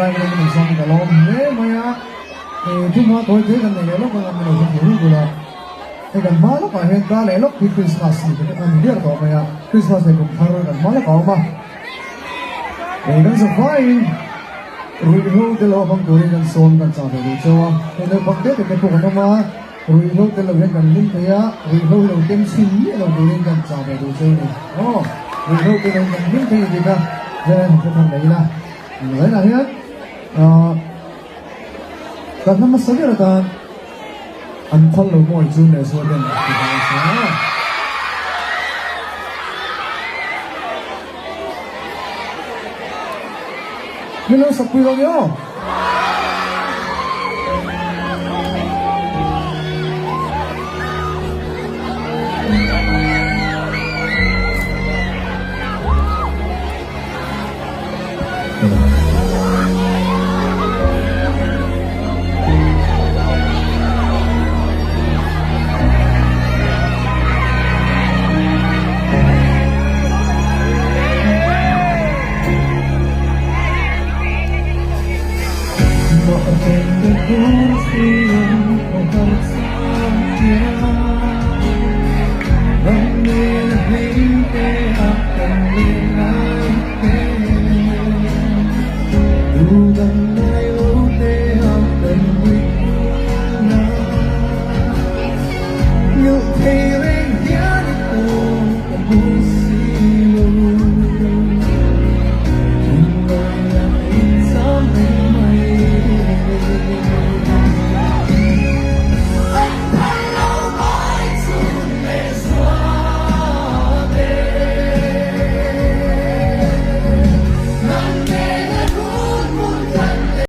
lại cái mình xong cả lon nếu mà chúng ta tôi thấy rằng này lúc mà mình hiểu được là cái gần má lúc mà hiện tại lúc thì Christmas thì cái anh biết rồi mà Christmas thì cũng thằng rồi gần má lúc có mà cái gần số phải rồi hiểu cái lo bằng tuổi gần son gần sao được chưa cái nó bằng thế cái cuộc nó mà rồi hiểu cái lo gần linh thế á rồi hiểu lo tem xí lo tuổi gần sao được chưa này rồi hiểu cái lo gần linh thế gì cả nên cái thằng đấy là hết kan nama saja kan anthal lo mo jun ne so den Milo sa pilo yo Hãy subscribe